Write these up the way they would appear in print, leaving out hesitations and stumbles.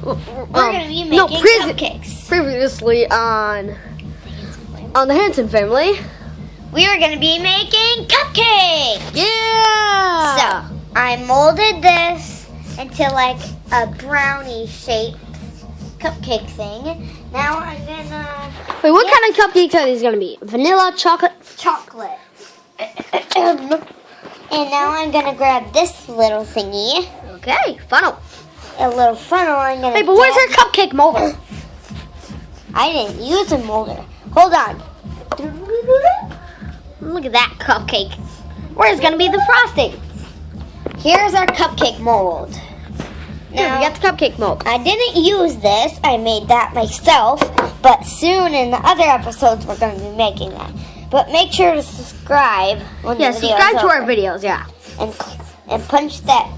We're going to be making cupcakes. Previously on the Hanson family, we were going to be making cupcakes. Yeah! So, I molded this into like a brownie shaped cupcake thing. Now I'm going to... Wait, what kind of cupcakes are these going to be? Vanilla, chocolate? Chocolate. And now I'm going to grab this little thingy. Okay, funnel. A little funnel. I'm going to... Hey, but where's our cupcake molder? I didn't use a molder. Hold on. Look at that cupcake. Where's going to be the frosting? Here's our cupcake mold. Now, we got the cupcake mold. I didn't use this. I made that myself. But soon in the other episodes, we're going to be making that. But make sure to subscribe. Subscribe to our videos, yeah. And punch that.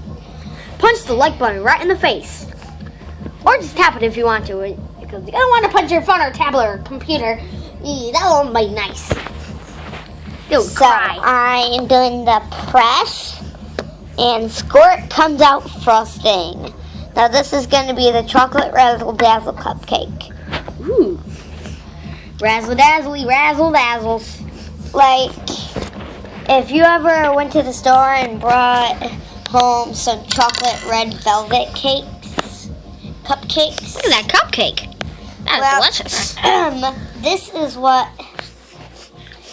Punch the like button right in the face. Or just tap it if you want to. Because you don't want to punch your phone or tablet or computer. That won't be nice. You'll cry. I am doing the press. And squirt comes out frosting. Now this is going to be the chocolate razzle dazzle cupcake. Ooh. Razzle dazzly, razzle dazzles. Like, if you ever went to the store and brought home some chocolate red velvet cupcakes. Look at that cupcake. That's delicious. This is what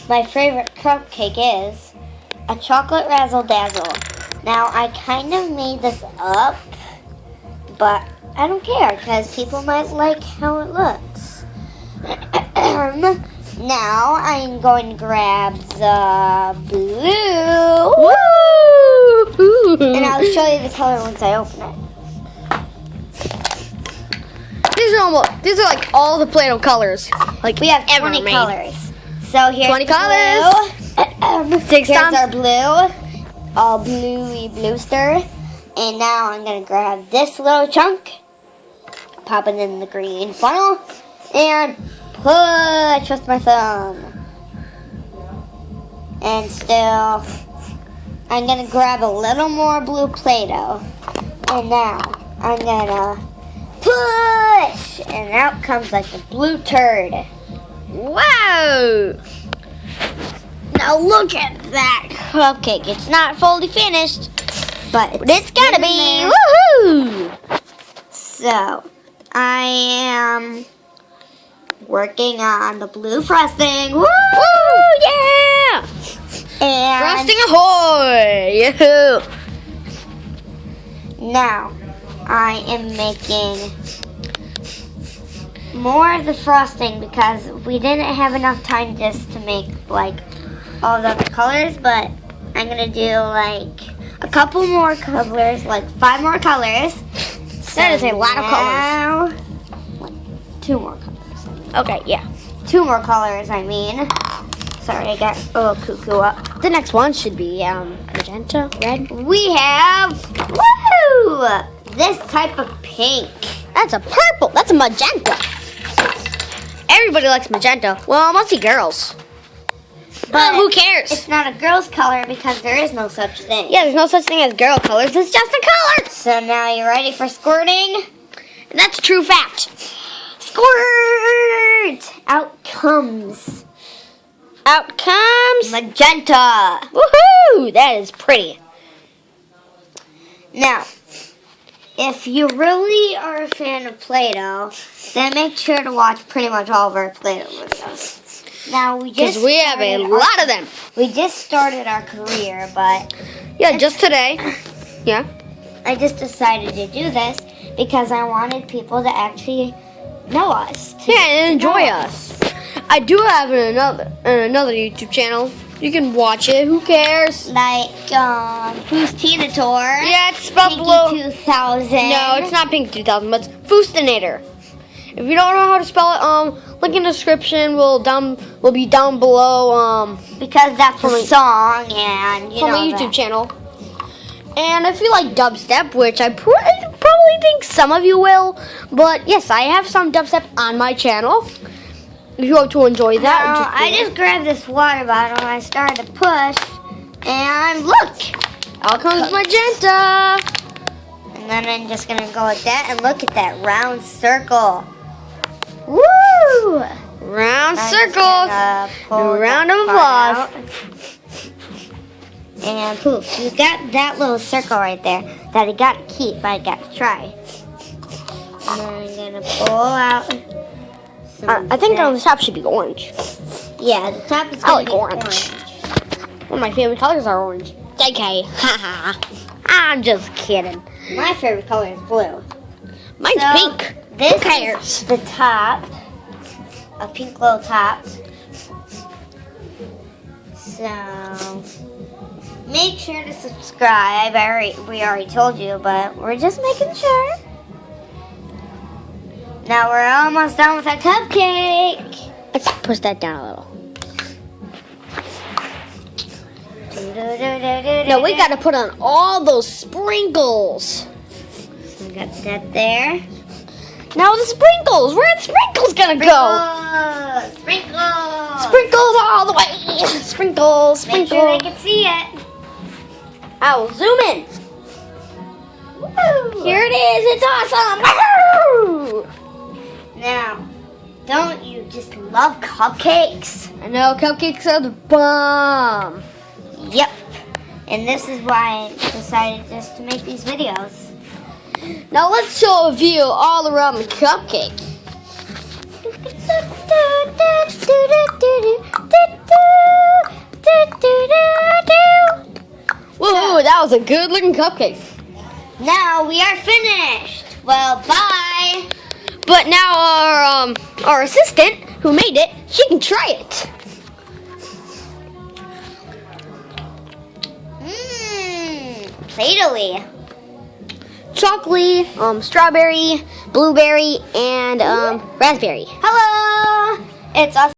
my favorite cupcake is. A chocolate razzle dazzle. Now, I kind of made this up, but I don't care because people might like how it looks. Now, I'm going to grab the blue. Woo! And I'll show you the color once I open it. These are like all the Play-Doh colors. Like we have 20 colors. So here's 20 colors. Here's our blue. All bluey bluester. And now I'm going to grab this little chunk. Pop it in the green funnel. And push with my thumb. And still, I'm going to grab a little more blue Play-Doh. And now, I'm going to push. And out comes like a blue turd. Wow! Now look at that cupcake. It's not fully finished, but it's gotta be. Woohoo! So, I am working on the blue frosting. Woo! Yeah! And Frosting ahoy! Yoo-hoo! Now, I am making more of the frosting because we didn't have enough time just to make like all the colors, but I'm gonna do like a couple more colors, like 5 more colors. That is a lot of colors. Like 2 more colors. Okay, yeah. 2 more colors, I mean. Sorry, I got a little cuckoo up. The next one should be magenta, red. We have, woo! This type of pink. That's a purple. That's a magenta. Everybody likes magenta. Well, mostly girls. But who cares? It's not a girl's color because there is no such thing. Yeah, there's no such thing as girl colors. It's just a color. So now you ready for squirting? And that's a true fact. Squirt! Out comes magenta. Woohoo! That is pretty. Now, if you really are a fan of Play-Doh, then make sure to watch pretty much all of our Play-Doh videos. Now, we have a lot of them. We just started our career, but yeah, just today. Yeah. I just decided to do this because I wanted people to actually know us. And enjoy us. I do have another YouTube channel. You can watch it. Who cares? Like, Foostinator. Yeah, it's spelled below. Pinky 2000. No, it's not Pinky 2000, but it's Foostinator. If you don't know how to spell it, link in the description will be down below. Because that's a song, and you from know my YouTube channel. And if you like dubstep, which I probably think some of you will, but yes, I have some dubstep on my channel. If you hope to enjoy that, now, I just grabbed this water bottle and I started to push, and look, out comes magenta. And then I'm just gonna go like that, and look at that round circle. Woo! Round I'm circle. just gonna pull Round that of part applause. out. And poof, you got that little circle right there that I got to keep, but I got to try. And then I'm gonna pull out. I think on the top should be orange. Yeah, the top is I gonna like be orange. One of my favorite colors are orange. JK, haha. I'm just kidding. My favorite color is blue. Mine's So, pink. This Who cares? is the top, a pink little top. So make sure to subscribe. We already told you, but we're just making sure. Now we're almost done with our cupcake. Let's push that down a little. No, we gotta put on all those sprinkles. We got that there. Now the sprinkles. Where are the sprinkles gonna go? Sprinkles! Sprinkles all the way. Sprinkles, Make sprinkles. sure they can see it. I'll zoom in. Woo! Here it is. It's awesome. Woo! Now, don't you just love cupcakes? I know cupcakes are the bomb. Yep. And this is why I decided just to make these videos. Now let's show a view all around the cupcake. Woohoo! That was a good-looking cupcake. Now we are finished. Well, bye. But now our assistant who made it, she can try it. Play-Doh-y. Chocolate, strawberry, blueberry, and raspberry. Hello. It's us.